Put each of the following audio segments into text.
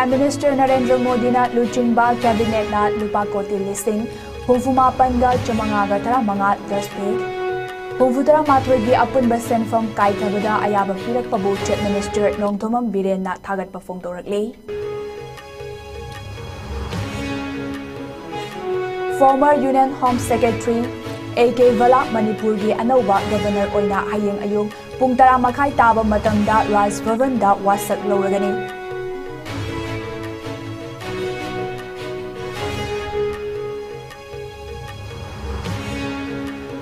Prime Minister Narendra Modi na luchingba cabinet na lupa koti listing humfumapanga chamangaga tara manga daspe humfutara matwegi apunba senfam kaithabada ayaba pirakpabu Chief Minister Nongthomam Biren na thagatpa phongdorakle. Former Union Home Secretary AK Vala Manipuri anauba Governor oina hayeng ayung pung 10:30 taba matamda Raj Bhavan da wasak lawragani.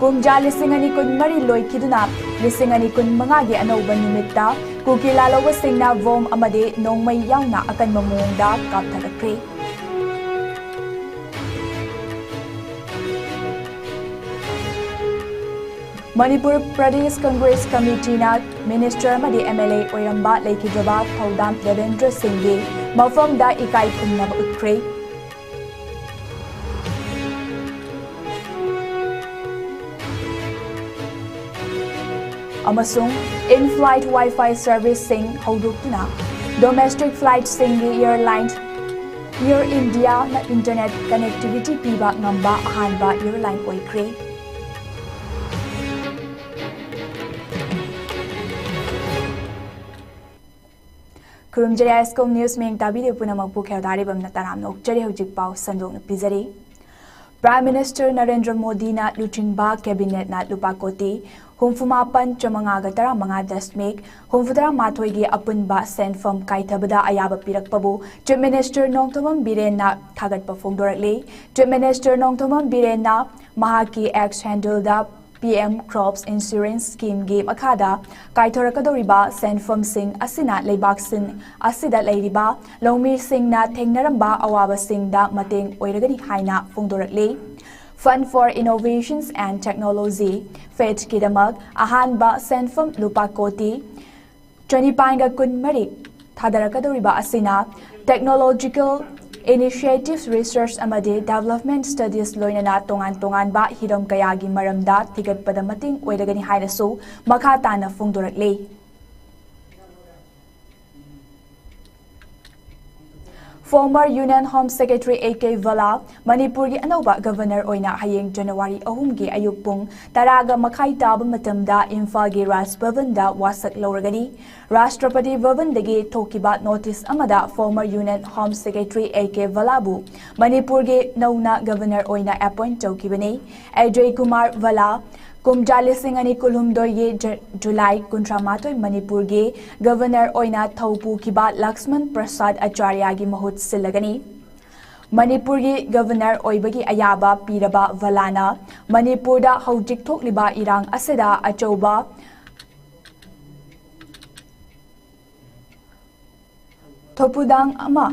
Kumja lisingani kun mari loy kiduna lisingani kun mangagi anauba nimitta kukila lawa singna vom amade nongmay yauna akan mamungda kaptharakre. Manipur Pradesh Congress Committee na Minister Madi MLA Oiramba Laikidraba Thaudam Devendra Singh mafam da ikai kumnaba utkre. Amasung in-flight Wi-Fi service sing haudukna domestic flight singi airlines Air India na internet connectivity piba ngamba ahanba airline oikre. Kurumjari ISCOM News में ताबी पुनमकपु खेदारी बमना तराम नोकचरी हौजिक पाव संदोक पिजरी. Prime Minister Narendra Modi na luchingba cabinet na lupa koti humfumapan chamangaga tara manga dasmik humfutara mathoigi apunba senfam kaithabada ayaba pirakpabu Chief Minister Nongthomam Biren na thagatpa phongdorakle. Chief Minister Nongthomam Biren na mahaki ex handle da PM Crops Insurance Scheme Game Akada Kaithorakadoriba Senfam Singh Asina Leibak Singh Asida Leiriba Lomi Singh na Tengnaramba Awaba Singh da Mateng Oiragani Haina Phongdorakle. Fund for Innovations and Technology FET Kidamak Ahanba Senfam Lupa Koti Chanipanga Kunmari Thadarakadoriba Asina Technological Initiatives Research amadi Development Studies loinana tongan ba hiram kayagi maramda thigatpada mating oiragani hairasu makha tana phongdorakle. Former Union Home Secretary AK Vala Manipuri anauba Governor oina hayeng January 3 gi ayuk pung 10:30 taba matamda Imphal gi Raj Bhavan da wasak lawragani. Rashtrapati Bhavan dagi thokiba notice amada former Union Home Secretary AK Valabu Manipur gi nauna Governor oina appoint tawkibani. Ajay Kumar Vala Kumjali Singani Kulumdoi ye July Kuntramatoi Manipur ge Governor oina thaupu kiba Laxman Prasad Acharya gi mahut silagani. Manipur gi Governor oibagi ayaba piraba Valana Manipur da haujik thokliba irang aseda achauba Thopudang ama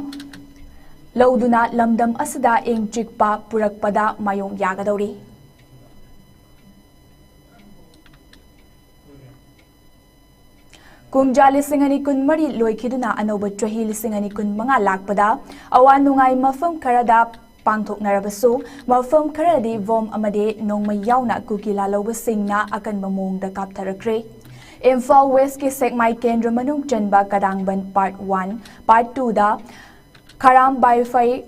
lauduna lamdam asada eng chikpa purakpada mayong yagadori. Kumja lisingani kun mari loikiduna anoba trahi lisingani kun manga lakpada awan nungai mafam karada pangthoknarabasu mafam karadi vom amade nongmay yauna kukila lawba singna akan mamongda kaptharakre. Imphal West ki Sekmai Kendra Manung Chanba Kadangban Part 1 Part 2 da Karam Baifai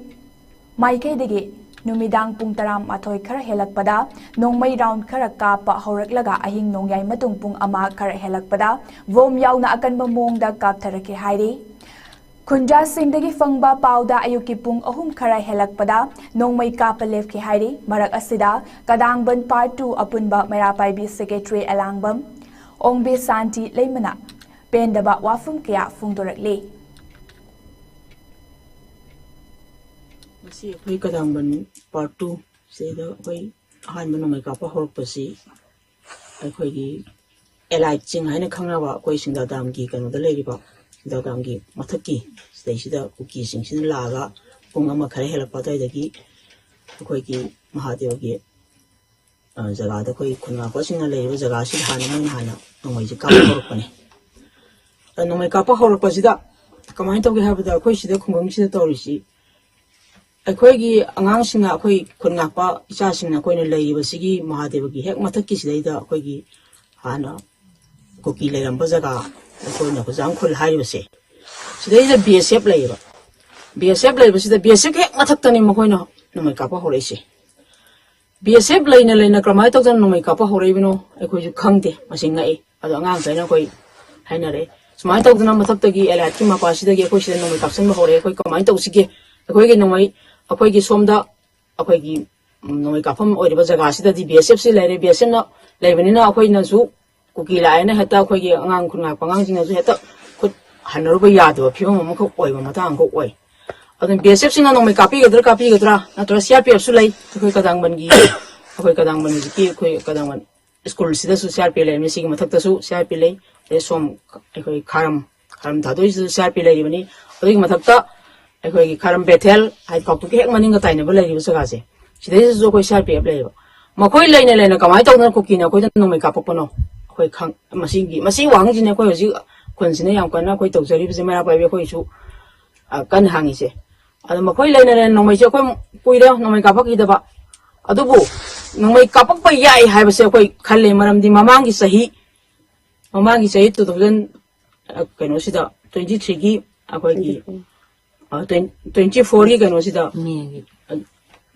Maikay digi numidang pung 10:30 khara helakpada nongmay round khara kapa horaklaga ahing nongyay matung pung ama khara helakpada vom yauna akan mamongda kaptharake hairi. Kunja Singh dagi fangba pauda ayuki pung 3 khara helakpada nongmay kapa left ki hairi. Marak asida Kadangban Part 2 apunba Merapaibi Secretary Alangbam Ongbe Santi Leimana Pendaba Wafum Kaya Phongdorakle. Masi akhoi Kadangban Part 2 seda akhoi ahanba nongmay kapa horpasi akhoi gi allied ching haina khangraba akhoi singdadam gi kanoda leiriba singdadam gi mathaki sida kuki singsin laga pung ama khare helakpa dagi akhoi gi Mahadev gi jaga da koi khunga ko singna leiriba jaga si hana nongmay ji kapa horpani nongmay kapa horpasi da kamai tawge habada akhoi sida khungam sida tawrisi akhoi angang singa akhoi khunga pa icha singna koina leiriba sigi Mahadev gi hek mathaki sidaida akhoi gi hana kuki leiramba jaga akhoi na ko jang khul haibase sidaida BSF leiba BSF laibasida BSF hek mathaktani makoina nomai kapa horeise BSF laina kramai tawjan nomai kapa horeibino akhoi ju khangde masinga e ado angang kaina koi hainare sumai tawdana mathaktagi elat ki mapasida gi akhoi sida nomai kapsan ma hore akhoi kamai tawsige akhoi gi nomai akhoi gi somda akhoi gi nomai kapam oiriba jaga sida di BSF si laire BSF na laibanina akhoi na su kuki laina heta akhoi gi angang khunga pangang jinga su heta khut hanaruba yadu phim ma ko oiba matang ko oi adun BSF singa nomai copy gadra natra CRPF su lai akhoi kadang ban gi akhoi kadang ban gi akhoi kadang ban school sida su CRPF lai mi sigi mathakta su CRPF lai e som akhoi kharam thadoi su CRPF lai bani adui mathakta akhoi gi kharam bethel hai kok tu hek maning ga taina ba lai ri sa ga se sidai su akhoi CRPF lai ba makhoi laina kamai tawna ko kina akhoi nomai kapok pano akhoi khang masi wang jine akhoi hoji khonsine yam kana akhoi tawjari bi mara pa bi akhoi su kan hangi se ada makhoi laina nomai se akhoi puira nomai kapak hidaba adubu nomai kapak pa yai haiba se akhoi khalle maram di mamangi sahi 2000 kano sida 23 gi akhoi gi 24 gi kano sida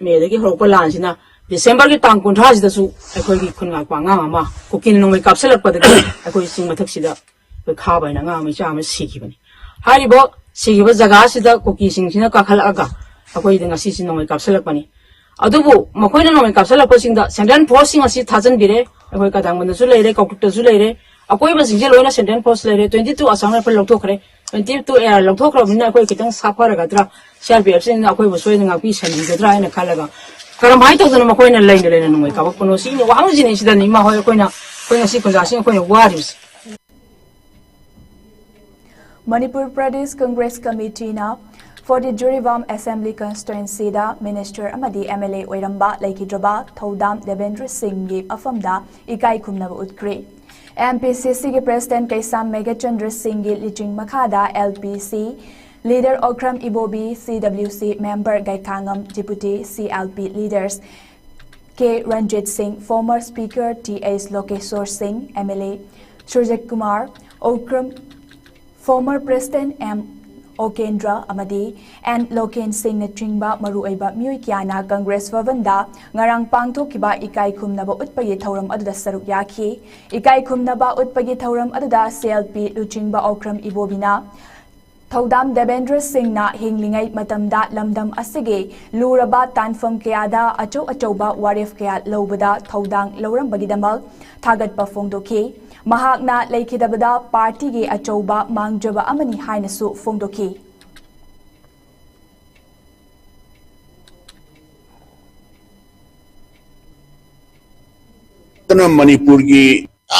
me de gi horpa lan sina December gi tang kun tha sida su akhoi gi khun nga kwanga ma kukin nomai kapselak pa de akhoi sing mathak sida kha bai na nga mai cha ma sigi bani haribo sigi ba jaga sida kuki sing sina ka khala aga akhoi de ngasi sin nomai kapselak pani adubu makhoi na nomai kapselak pa sing da central force sing asi thajan bire akhoi ka dang man su leire koktuk su leire akhoi ba sing je loina central force leire 22 asang ra lok thokre 22 air lok thokra mina akhoi kitang safara ga dra CRPF sin akhoi ba soi nga pi san gi dra ina khalaga karam hai to dana makhoi na laina nomai ka kono si ni wang jin sida ni ma hoi akhoi na si kunja sing akhoi na waris Manipur Pradesh Congress Committee na for the Jurivam Assembly Constituency da Minister amadi MLA oiramba laikidraba Thodam Devendra Singh gi afamda ikai khumnaba utkre MPCC gi President Kaisam Megachandra Singh gi liching makhada LPC Leader Okram Ibobi CWC Member Gaikangam Deputy CLP Leaders K. Ranjit Singh Former Speaker T.S. Lokeshwar Singh MLA Surjit Kumar Okram Former President M. Okendra Amadi and Loken Singh Nachingba Maruaiba Muikiana Congress Vavanda Ngarang Pangthokiba Ikai Khumnaba Utpagi Thauram Aduda Saruk Yaki Ikai Khumnaba Utpagi Thauram Aduda CLP Luchingba Okram Ibobina Thodam Devendra Singh na hinglingai matamda lamdam asige luraba tanfam kayada achauba warif kaya lobada thodang lorambagidamak thagatpa phongdoki mahakna leikidabada party ge achauba mangjaba amani hainasu phongdoki tana Manipur gi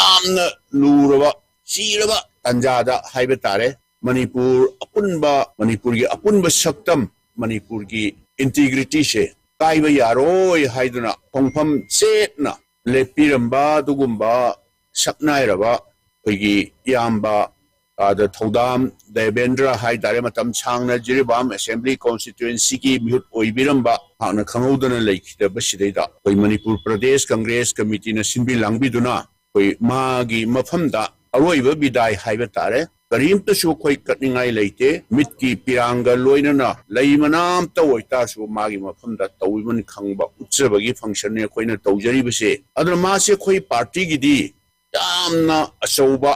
amna luraba chiraba tanjada haiba tare Manipur gi apunba saktam Manipur gi integrity se kaiba yaroi haiduna pongpham setna lepiramba dugumba saknairaba koigi yamba ada Thodam Devendra haidare matam changna Jiribam Assembly Constituency ki mihut oibiramba hana khangodana laikhida basidaida koi Manipur Pradesh Congress Committee na sinbi langbiduna koi magi mafamda aroiba bidai haiba tare karimta su khoi katningai leite mitki piranga loinana leimanam tawoita su magi mafamda tawiman khangba utsabagi function ne khoina tawjari base adra ma se khoi party gidi yamna asauba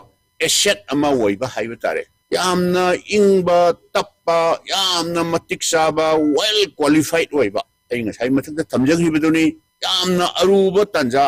asset ama woiba haiba tare yamna ingba tappa yamna matik saba well qualified woiba ainga sai mathak thamjang hibaduni yamna aruba tanja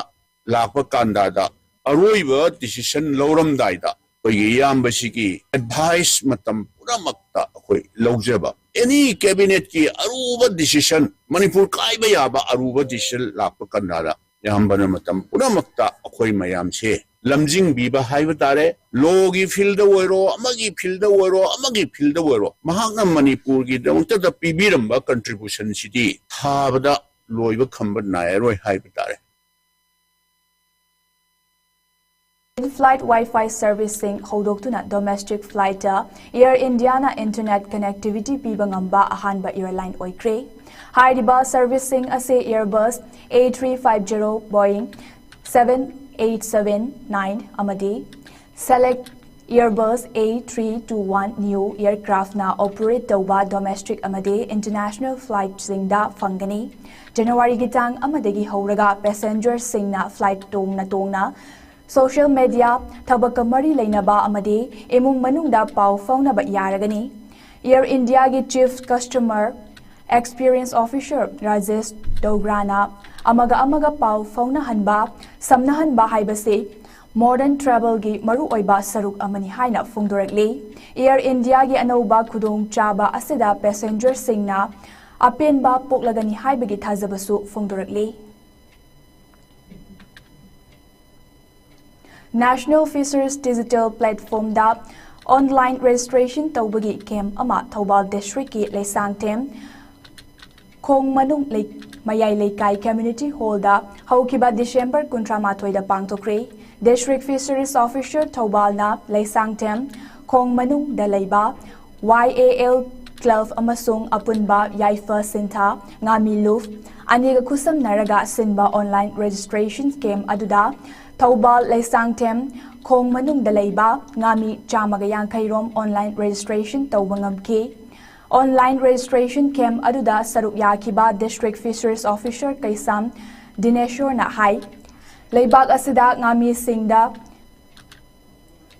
lakpa kanda da aroiba decision loram daida Yambasiki advice matam puramakta koi lojaba any cabinet ki aruba decision Manipur kaiba yaba aruba decision lakpa kandara yambana matam puramakta koi mayam se lamjing biba haiba tare logi field oiro amagi field oiro mahakna Manipur gi dawta da pibiramba contribution city habada loiba khamba nairoi haiba tare In-flight Wi-Fi servicing hodoktuna domestic flight Air Indiana internet connectivity pibangamba ahanba airline oikre hariba servicing ase Airbus A350 Boeing 7879 amadi select Airbus A321 new aircraft na operate tauba domestic amade international flight singda fangani. January gitang amadegi horaga passenger singna flight tongna social media thabaka mari leinaba amade emung manungda pau faunaba yaragani. Air India gi chief customer experience officer Rajesh Dograna amaga pau fauna hanba samna hanba haibase modern travel gi maru oiba saruk amani haina fungdorakli. Air India gi anauba khudong chaba asida passenger singna apenba poklagani haibagi thajabasu fungdorakli. National Fisheries Digital Platform da online registration tawbagi camp ama Thoubal District ki Leisangthem Com Manipuri Mayai Leikai Community Hall da haukiba December 13 da pangtokre. District Fisheries Officer Thoubal na Leisangthem Com Manung da leiba YAL 12 amasung apunba Yaifa Sinta ngami luf aniga kusam naraga sinba online registration camp aduda Thoubal Leisangthem Com Manung da leiba ngami chamagayang kairom online registration tawbangamki. Online registration camp aduda saruk yakiba District Fisheries Officer Kaisam Dineshwar na hai leibak asida ngami singda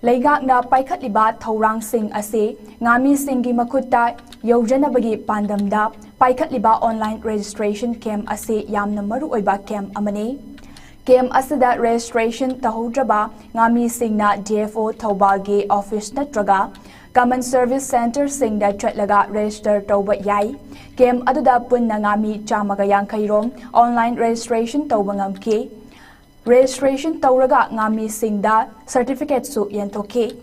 leigak na paikhatliba thaurang sing ase ngami singi makutta yaujanabagi pandamda paikhatliba online registration camp ase yamna maru oiba camp amane. Camp asida registration tahoudraba ngami singna DFO Thoubal gi office natraga Common Service Center singda chatlaga register tawba yai. Camp aduda punna ngami chamagayang kairom online registration tawba ngamki. Registration tawraga ngami singda certificate su yentoke.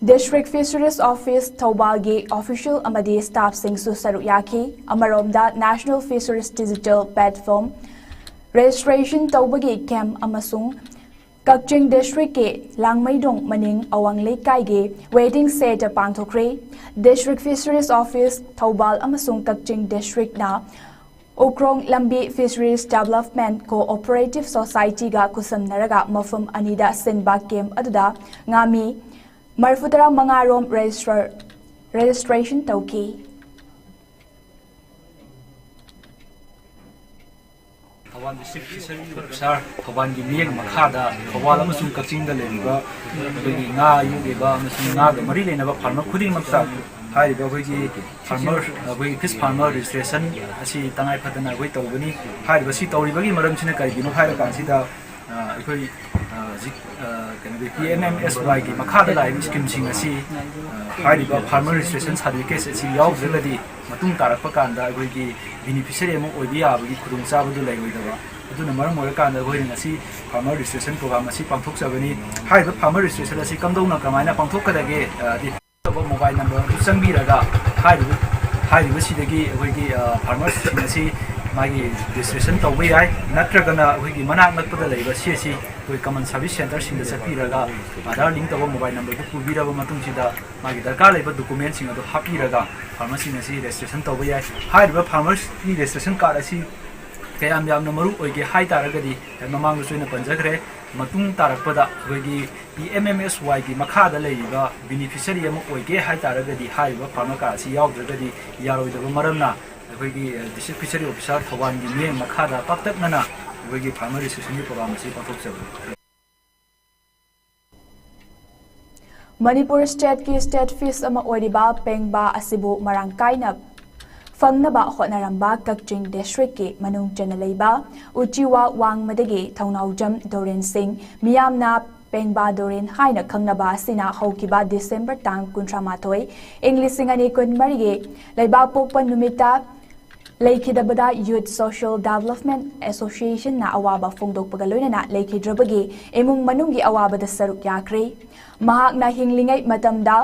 District Fisheries Office Thoubal gi official amadi staff sing su saruyaki amaromda National Fisheries Digital Platform registration tawbagi camp amasung Kakching District ke Langmaidong Maning Awang Leikai ge waiting set pangthokre. District Fisheries Office Thoubal amasung Kakching District na Okrong Lambi Fisheries Development Cooperative Society ga kusam naraga mafum anida sinba camp aduda ngami marfutara mangarom registration tawki. Thoubal District Fisheries Officer Thoubal gi mieng makhada Thoubal amasung Kakching da leriba begi nga yugiba amasung nga ga mari lenaba farmer khuding maksa hairiba hoigi farmer hoigi fish farmer registration asi tangai phatana hoi tawbani hairiba si tawribagi maram sina kai gino haira kansida ikoi PMMSY gi makhada lai scheme sing asi hairiba farmer registration certificate asi yaudragadi matung tarakpa kanda hoigi beneficiary among oibi abagi khudung chabadu laiwidaba aduna maram orakanda hoi ngasi farmer registration program asi pangthokchabani hairiba farmer registration asi kamdona kamaina pangthokadage mobile number changbiraga hairiba sidagi hoigi farmer asi magi registration tawba yai natragana hoigi manak nakpada leiba si hoi common service center sing da chapiraga Aadhaar link tawba mobile number du pubiraba matung sida magi darkar leiba document sing adu hapiraga farmer sing asi registration tawba yai hairiba farmers ni registration card asi kayam yamna maru oige hai taragadi mamang soina panjagre matung tarakpada hoigi PMMSY gi makhada leiba beneficiary am oige hai taragadi haiba farmer card asi yaudragadi yaroidaba maramna hoigi District Fisheries Officer Thoubal gi mieng makhada paktaknana hoigi farmer registration program asi pathokchabu. Manipur State ki State Fish ama oiriba pengba asibu marangkaina fangnaba hotnaramba Kakching District ki manung chana leiba uchiwa wangmadagi thaunaujam Doren Singh miyamna pengba Doren haina khangnaba sina haukiba December tang 13 English singani kunmari ge leiba pokpa numita Leikidabada Youth Social Development Association na awaba fongdokpaga loinana leikidrabagi emung manunggi awaba da saruk yakre. Mahak na hinglingai matamda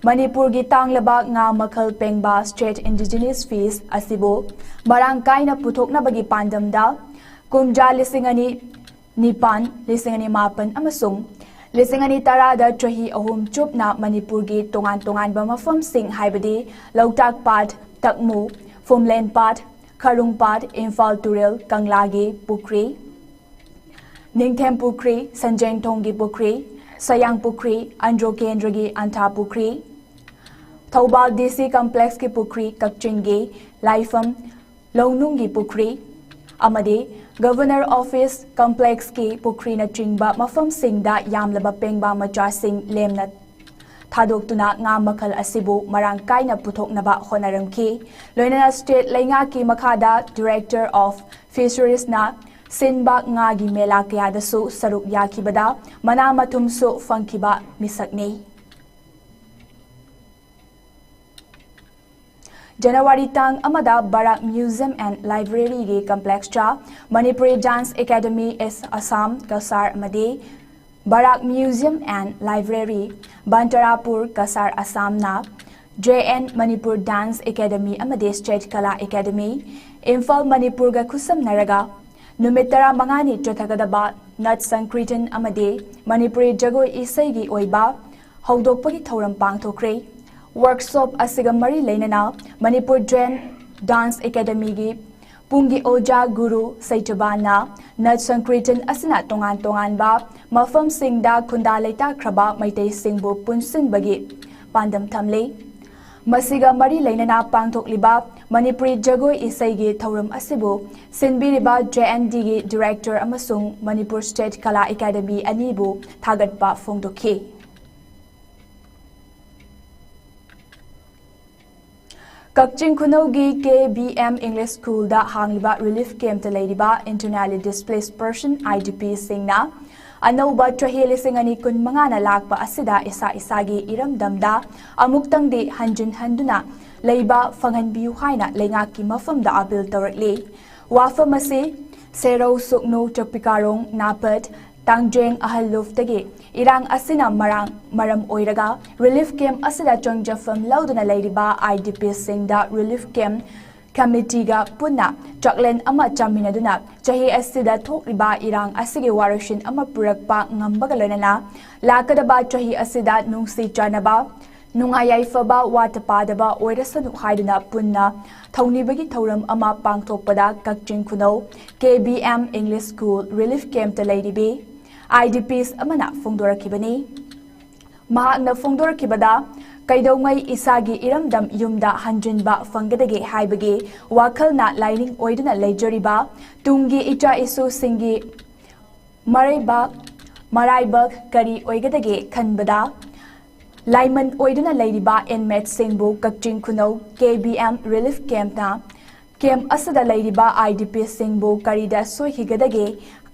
Manipur gi tanglaba nga makhal pengba State Indigenous Fish asibo marangkai na puthokna bagi pandamda kumja lisingani nipan lisingani mapan amasung lisingani tarada chahi ahum chupna Manipur gi tongan ba mafam sing haibadi Lautak Pat Takmu Fumlen Pat, Karung Pat, Infal Turel, Kanglagi, Pukri, Ningthem Pukri, Sanjeng Tongi Pukri, Sayang Pukri, Andro Kendragi Anta Pukri, Taubal DC Complex ki Pukri, Kakchingi, Laifam, Longnungi Pukri, Amadi, Governor Office Complex ki Pukri na Chingba, Mafam Singda, Yamlaba Pengba Macha Sing Lemnat. Thadok tuna nga makal asibu marangkay na putok na ba honaramki. Loinana State Lainga ki Makada, Director of Fisheries na Sinba nga gimela kaya dasu saruk yakibada manamatumso fangkiba misakne. January tang amada Barak Museum and Library gi complex cha Manipuri Dance Academy is Assam Kasar Made Barak Museum and Library Bantarapur Kasar Assam na JN Manipur Dance Academy amade State Kala Academy Imphal Manipur ga kusam naraga Numitara mangani chothagadaba Nat Sankritan amade Manipuri Jagoi Isai oiba Haudokpagi Thoram Pangthokre Workshop asiga mari leinana Manipur Dren Dance Academy gi Pungi Oja Guru Saitubana Nat Sankritan asina tongan ba Mafam Singda Kunda Leita Kraba Maitei Singbu Punsin bagi Pandam Tamle Masiga mari leinana pangthokliba Manipuri Jagoi Isaigi Thoram Asibu Sinbiriba JND gi Director amasung Manipur State Kala Academy anibu thagatpa phongdokhi Kakching Kunogi KBM English School da hangliba relief camp ta leiriba internally displaced person IDP singna Anauba Trahili Singani kun mangana lakpa asida isa isagi iramdamda amuktangdi hanjin handuna leiba fanghanbiu haina lengaki mafamda abil tawrakli wafamasi Sero Suknu Chapikarong Napat Tangjeng Ahalluf Irang asina maram oiraga relief camp asida chongjafam lauduna leiriba IDP singda relief camp committee ga punna chaklen ama chaminaduna chahi asida thokriba irang asige warashin ama purakpa ngambaga loinana lakadaba chahi asida nungsi chanaba nungayai faba watapadaba oirasanu haiduna punna thaunibagi thauram ama pangthokpada Kakching Kuno KBM English School relief camp ta leiribi IDPs amana phongdorakibani mahakna phongdorakibada Kaidongai isagi iramdam yumda hanjinba fangadage haibage wakalna lining oiduna lejoriba tungi icha isu singi maraibak kari oigadage khanbada Laiman oiduna leiriba inmate singbu Kakching Kuno KBM relief camp na camp asada leiriba IDP singbu karida soihigadage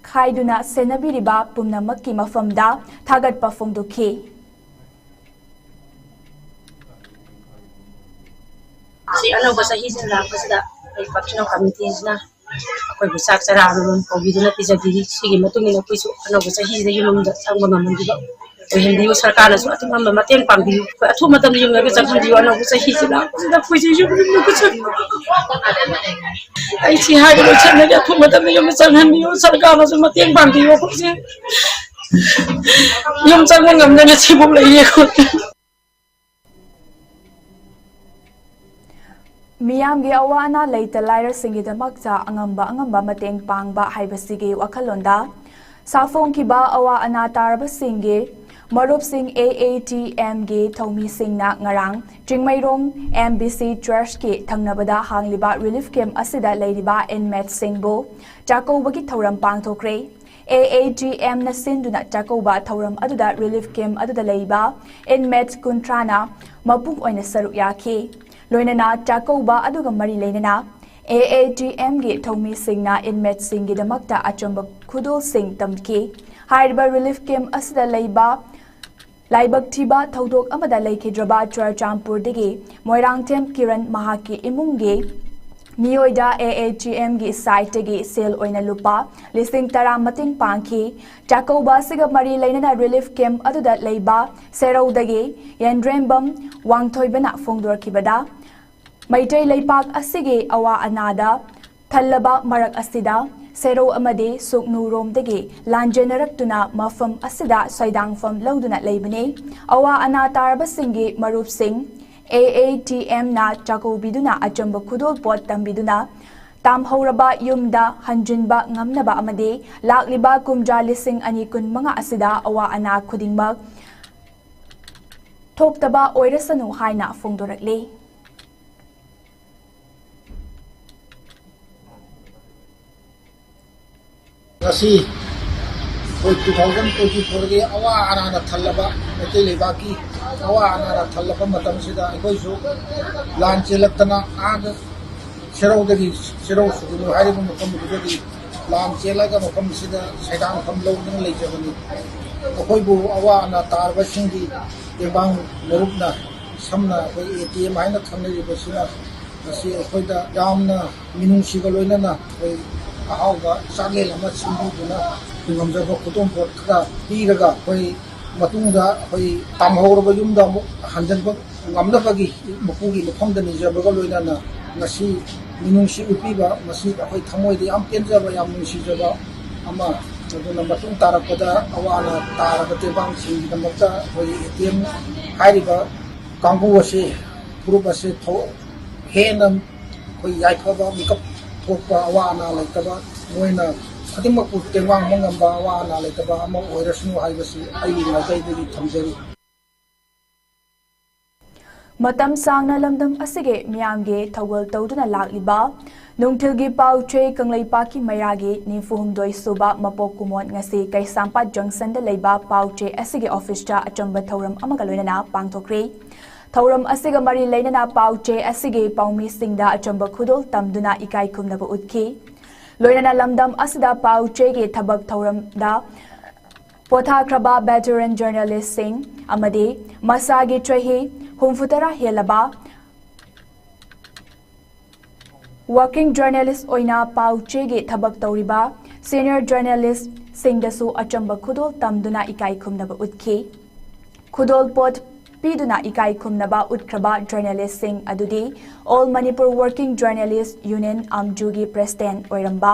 khaiduna senabiriba pumnamakki mafamda thagatpa phongdokhi Si ano ba sa hisin lang basta ay Pakistan committee na ako bisak sa raron ko biduna pizagiri sige matungin ako iso ano ba sa hisin yung ang mga mandiba o hindi yung sarkana so ato mga mateng pangdiyo ato madam yung nga sa hindi ano ba sa hisin lang basta po yung ko sa ay si hayo sa nga ato madam yung sa hindi yung sarkana so mateng pangdiyo ko siya yung sa mga nga sibog la ko Miyamgi awana leita laira singidamakta angamba mateng pangba haibasigi wakalonda safong kiba awa ana tarba singi marup sing AATM gi thomi singna ngarang jingmairong MBC Church ki thangnabada hangliba relief camp asida leiriba inmate singbo jako bagi thoram pangthokre AATM na sinduna jakoba thoram aduda relief camp aduda leiba inmate kuntrana mapung oina saruk yaki Loinana Jacoba aduga mari leinana AATM gi thomi singna inmate singi damakta achomba khudul sing tamki haiba relief camp asida leiba laibak thiba thodok amada leikhidraba Churchampur digi Moirangthem Kiran mahaki imungi Mioida AATM gi site gi sale oina lupa listing tara mating pangki Jacoba siga mari leinana relief camp aduda leiba Serau dagi Yandrembam Wangthoibana phongdorkibada Maitai Leipak asige awa anada Thalaba marak asida Sero amade Suknurom degi Lanjenaraktuna mafam asida Soidang fam lauduna leibane awa anatarba singi marup sing AATM na Chakobiduna achamba kudol pot tambiduna tamhauraba yumda hanjinba ngamnaba amade lakliba kumja lising ani kun manga asida awa ana khudingmak thoptaba oirasanu haina fongdorakle ngasi 2024 ge awa ana thallaba mate lebaki awa ana thallaba matam sida koi su lan chelaktana ag serau sugunu hari mu kam dudi lan chelaga makam sida saidang kam lo nang leijabani koi bu awa ana tarba singi ebang merupna samna koi ATM haina thamne basina ngasi koi da yamna minung sigaloina na koi ahauga sagel ama simbuduna ngamjaba kutom pot kha piraga koi matungda koi tamhorba yumda hanjanba ngamnabagi mukugi mafamda nijabaga loina na ngasi minungsi upiba ngasi koi thamoidi am penjaba yam nungsijaba ama aduna matung tarakpada awana taragate bang singi namakta koi ATM hairiba kangbu ase group ase tho henam koi yaifaba mikap thokpa awana laitaba moina adimako tengwang mangamba awana laitaba ama oirasnu haibasi ai ngai thamjari matam sangna lamdam asige miyamge thawal tawduna lakliba nungthilgi pauche kanglaipa ki mairagi nifuhumdoi suba mapok kumon ngasi kaisampa junction da leiba pauche asige office cha achamba thauram amaga loinana pangthokre thauram asiga mari leinana pauche asige paumi singda achamba khudol tamduna ikai khumnaba utki loinana lamdam asida pauche ge thabak thauram da pothakraba veteran journalist sing amade masagi trahi humfutara helaba working journalist oina pauche ge thabak tawriba senior journalist singdasu achamba khudol tamduna ikai khumnaba utki khudol pot piduna ikai khumnaba utkraba journalist sing adudi all Manipur working journalist union amjugi president oiramba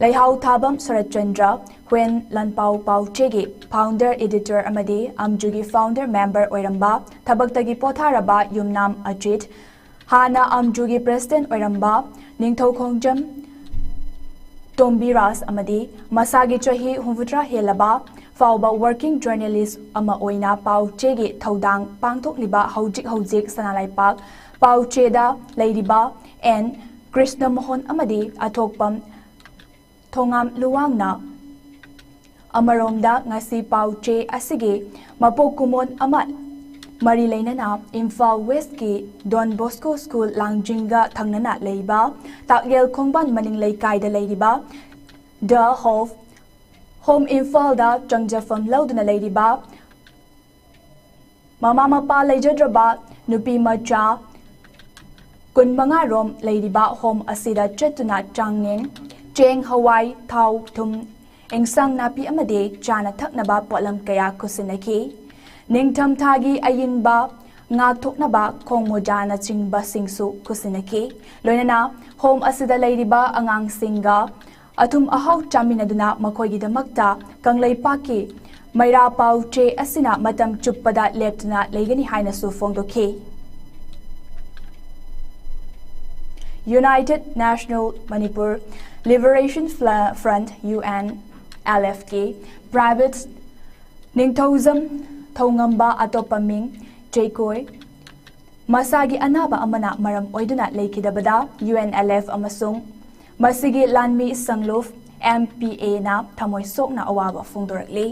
laihau thabam Sarachandra when lanpau pauchege founder editor amadi amjugi founder member oiramba thabaktagi potharaba yumnam ajit hana amjugi president oiramba ningthau khongjam tombiras amadi masagi chahi humfutra helaba fauba working journalist ama oina pauchege thodang pangthokliba hojik sanalaipak paucheda leiriba and Krishna Mohon amadi athokpam thongam luwangna amaromda ngasi pauche asige mapokumon amat mari leinana Imphal West ki Don Bosco School Langjinga thangnana leiba takyel khongban maning leikai da leiriba the home Imphal da changjafam lauduna leiriba mama mapa leijadraba nupi macha kunmanga rom leiriba home asida chetuna changning cheng hawai thau thum engsang napi amade chana thaknaba polam kaya kusinaki ningtham thagi ayinba ngak thoknaba khongmojana chingba singsu kusinaki loinana home asida leiriba angang singa athum ahau chaminaduna makhoigi damakta kangleipaki maira pauche asina matam chuppada leptuna leigani haina su fongdoki United National Manipur Liberation Front UNLFK private ningthozam thongamba atopaming Jaikoi masagi anaba amana maram oiduna leikidabada UNLF amasung masigi lanmi sanglof MPA na thamoi sokna awaba fongdorakli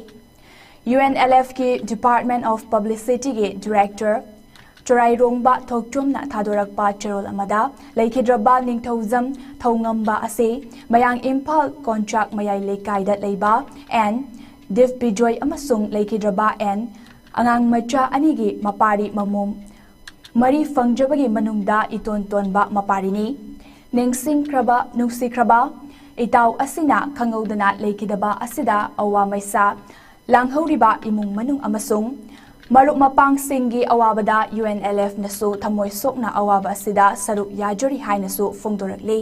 UNLF ki Department of Publicity ge Director Chorai Rongba Thokchumna Thadorakpa Cherol Amada Laikhidraba Ningthozam Thongamba Ase Mayang Imphal Contract Mayai Lekai da Leiba and Div Bijoy Amasung Laikhidraba and Angang Macha Anigi Mapari Mamum Mari Fangjabagi Manungda Iton Tonba Maparini Ningsing Kraba Nuksi Kraba Itaw Asina Kangaudana Laikhidaba Asida Awa Maisa Langhoriba Imung Manung Amasung Maruk mapang singi awabada UNLF nasu thamoy sokna awaba sida saruk yajori hainasu fongdorakli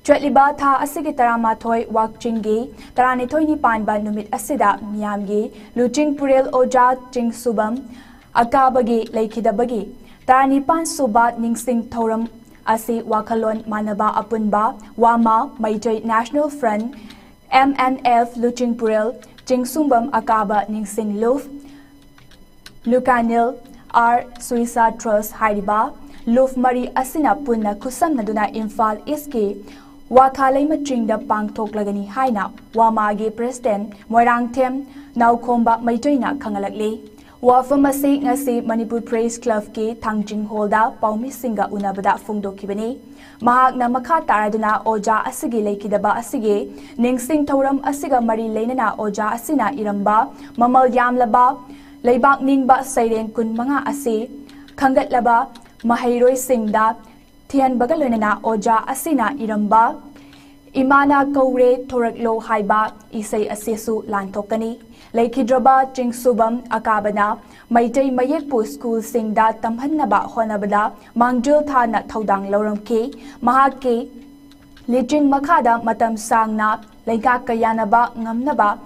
Chatliba tha asigi taramathoi wakchingi taranithoi ni panba numit asida miyamgi luching purel oja ching subam akabagi laikhidabagi Taranipan suba ningsing thoram asi wakalon manaba apunba wama Maitai National Front MNF Luchingpurel Chingsumbam akaba ningsing luf Lukanil R Suisa Trust hariba luf mari asina punna kusamnaduna Imphal East ki Wakhalai Machingda pangthoklagani haina wamagi President Moirangthem Naukhomba Maitoina khangalakli Wafamasi ngasi Manipur Praise Club ki Thangjing Holda Paumi Singa unabada fungdokibani mahakna makha taraduna oja asigi leikidaba asigi ningsing thoram asiga mari leinana oja asina iramba mamal yamlaba leibak ningba saireng kun manga asi khangatlaba mahairoi singda thian bagaloinana oja asina iramba imana kaure thoraklo haiba isai asesu lanthokani Laikidraba Chingsubam Akabana Maitai Mayekpu School Singda Tamhanaba Honabada Mangjul Thana Thaudang Lauramki Mahaki Lijin Makada Matam Sangna Laika Kayanaba Ngamnaba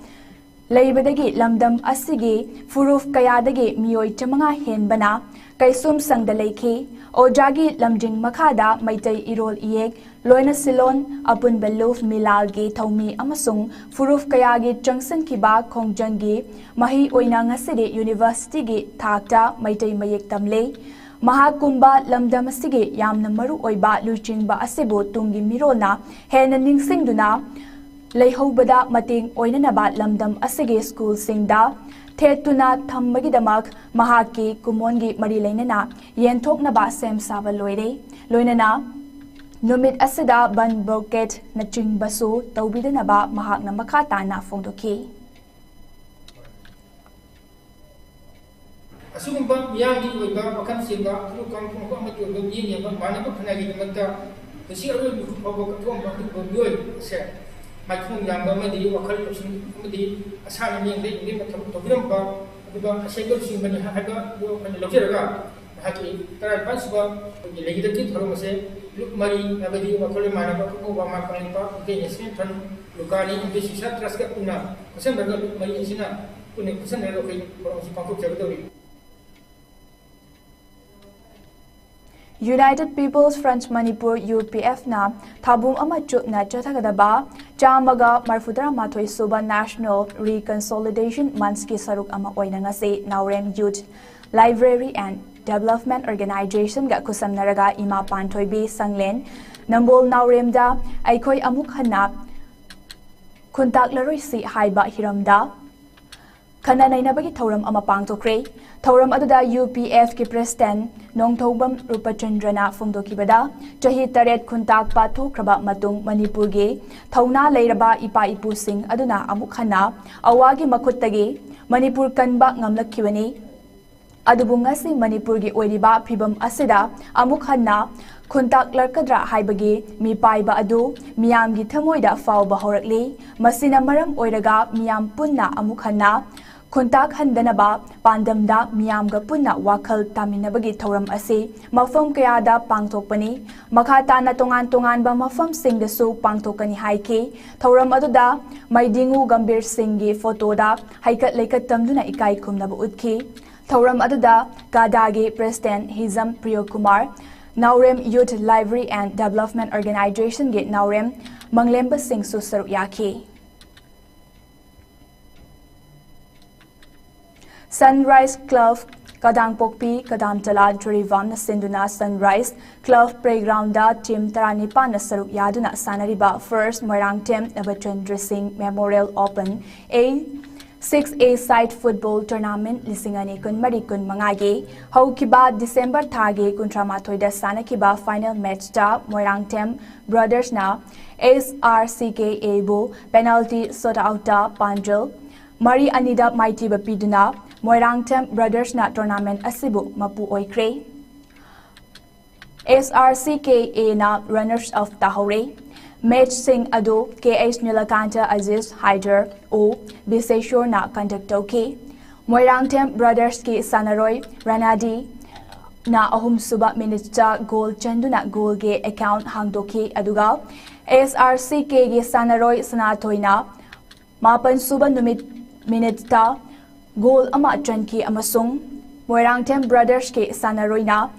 Laibadagi Lamdam Asigi Furuf Kayadagi Mioi Chamanga Henbana Kaisum Sangdaleki Ojagi Lamjing Makada Maitai Irol Iek Loina Silon Apun Beluf Milalgi Taumi Amasung Furuf Kayagi Junction Kiba Khongjangi Mahi Oina Ngasidi University gi Thakta Maitai Mayek Tamle Mahakumba Lamdam Asigi Yamna Maru Oiba Luchingba Asibo Tungi Mirona Hena Ningsingduna Leihobada Mating Oinanaba Lamdam Asigi School Singda Thetuna Thambagidamak Mahaki Kumongi Marilainana Yenthoknaba Sem Saba Loire Loinana Numit asida ban broket na chingbasu tawbidanaba mahakna makata na fongdoki. Asumba miyagi oiba wakan simba lu kampung ko amati oiba yini ba mana ba khana gi mata si aroi mi ko ba ko ba ko yoi se mai khung yang ba madi wakal sin madi asana ni ngai ngai matam to biram ba ba asegol sin bani ha ga yo kan lokiraga haki tarai pasba ni legi de ki thorom se luk mari abadi wakal mana ba ko ba ma kan pa ke nesmen tan lukani de sisa tras ka kuna kusan daga luk mari sina kune kusan ro kai ko si pangko jabdori United People's Front Manipur UPF na Thabum Amachuk na Chathagadaba Chamaga Marfudara Mathoi Suba National Reconsolidation Months ki saruk ama oina ngasi Naurem Youth Library and Development Organization ga kusamnaraga ima panthoibi sanglen Nambol Naurem da aikoi amuk hanna kuntak laroi si haiba hiramda Khana nainabagi thoram ama pangtokre thoram aduda UPF ki President Nongthobam Rupachandrana fungdokibada chahi taret khuntak pa thokraba matung Manipur ge thauna leiraba ipa ipu sing aduna amuk khana awagi makhuttagi Manipur kanba ngamlakhibani adubungasi Manipur gi oiriba phibam asida amuk khana khuntak larkadra haibagi mi paiba adu miyam gi thamoida fawba horakli masina maram oiraga miyam punna amuk khana Kuntak handanaba pandamda miyamga punna wakal taminabagi thoram ase mafam kayada pangthokpani makhata na tongan ba mafam singdasu pangthokani haiki thoram aduda maidingu gambir singgi photoda haikat leikat tamduna ikai khumnaba utki thoram aduda kadagi President Hizam Priyokumar Naurem Youth Library and Development Organization ge Naurem Manglemba Singh su saru yaki Sunrise Club Kadang Pokpi Kadam Tala Jurivam na Sinduna Sunrise Club Playground da Team Taranipan na saruk yaduna sanariba First Moirang Team Nabachandra Singh Memorial Open A 6A Side Football Tournament Lisingani kun marikun mangagi Haukiba December Thagi Kuntramathoi Sanakiba Final Match da Moirang Team Brothers na SRCKA bu penalty sota outa Panjal Mari Anida Mighty Bapiduna Moirang Tem Brothers na tournament asibu mapu oikre SRCKA na runners of tahore match sing ado KH Nilakanta Aziz Haider o Biseshwar na conduct okay Moirang Tem Brothers ki Sanaroy Ranadi na ahum suba minute cha goal chanduna goal ge account hangdoki aduga SRCK ge Sanaroy Sanatoina mapan suba numit minute ta goal ama chanki amasung Moirangthem Brothers ke Sanaroina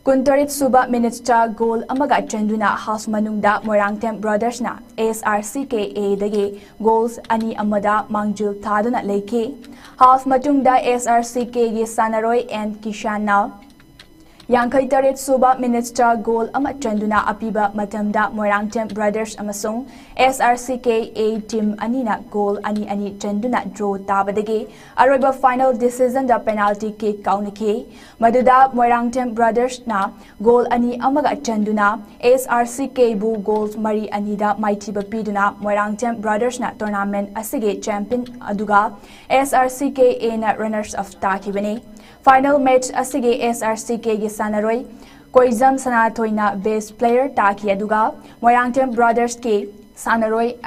Kuntarit Suba Minister Goal Amaga Chanduna House Manungda Moirangthem Brothers na SRCKA dagi goals ani amada mangjul thaduna leiki House Matungda SRCK gi Sanaroi and Kishana Yankai Tarit Suba Minister Goal Ama Chanduna Apiba Matamda Moirangthem Brothers Amasung SRCKA team Anina Goal Ani Chanduna draw tabadagi Aroba final decision da penalty kick kauniki Maduda Moirangthem Brothers na Goal Ani Amaga Chanduna SRCK bu goals Mari Anida Maitiba Piduna Moirangthem Brothers na tournament asige champion aduga SRCKA na runners of Takibani Final match asige SRCK gi Sanaroi Koizam Sanatoina best player taki aduga Moirangthem Brothers ki Sanaroi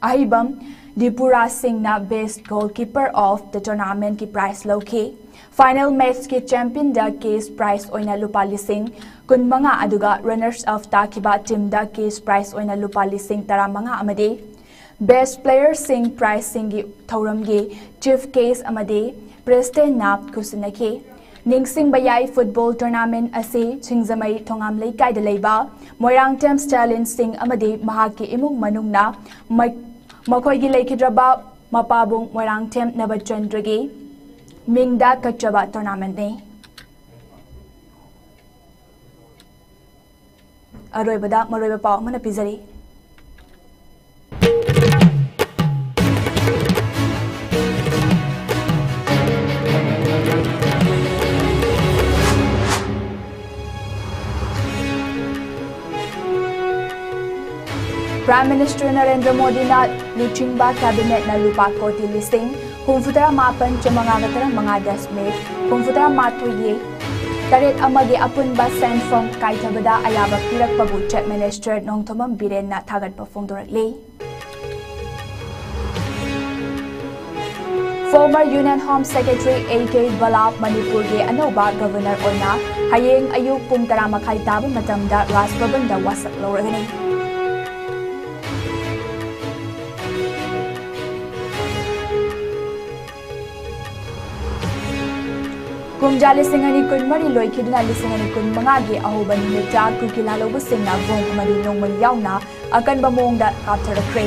Ahibam Dipura Singh na best goalkeeper of the tournament ki prize loki Final match ki champion da case prize oina lupa lising kun mga aduga runners of takiba team da case prize oina lupa lising tara mga amade best player sing prize singi thauramgi chief case amade President na kusinaki Ningsing Bayai football tournament ase Singzamai Thongam Leikai de Leiba Moirangthem Stalin Singh amade mahaki imung manungna makoigi leikidraba mapabung Moirangthem Nabachandragi Mingda Kachaba tournament ne Aroibada Maroiba Pau Mana Pizari Prime Minister Narendra Modi na Luchingba Cabinet na lupa koti listing Kumfutara mapan Chamangagatara mga desmate Kumfutara matuye Tarit amagi apunba sent from Kaitabada Ayaba Pirak Pabu Chief Minister Nong Tomam Biren na Tagad Pafongdorakli Former Union Home Secretary A.K. Balap Manipur ge Anoba Governor Oina Hayeng Ayuk Pung Taramakay Taba Matamda Ras Babanda Wasak Loragani Kumja lisingani kun mari loi kidna lisingani kun mangagi ahobani meta kukila lobu singna vong amadi nongmali yauna akan bamong da kaptara kray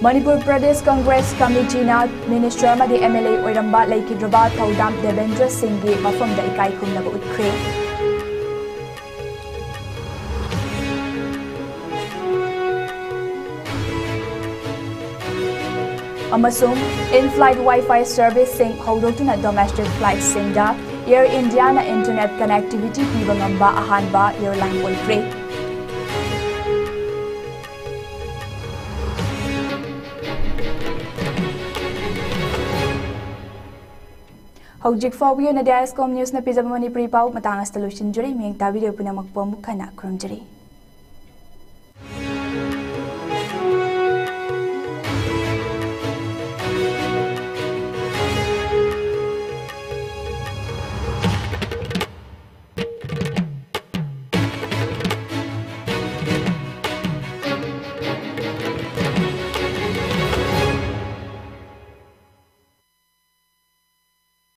Manipur Pradesh Congress Committee na Minister amadi MLA oiramba laikidraba Thaudam Devendra Singh gi mafamda ikai kumnaba utkre Amasung in-flight Wi-Fi service sing hodotuna domestic flight singda Air India na internet connectivity piba ngamba ahanba airline oikre Hojik fawyo na ISCOM news na pizza Manipuri pau matangas talushin juri miyang ta video puna magpamukha na kurumjari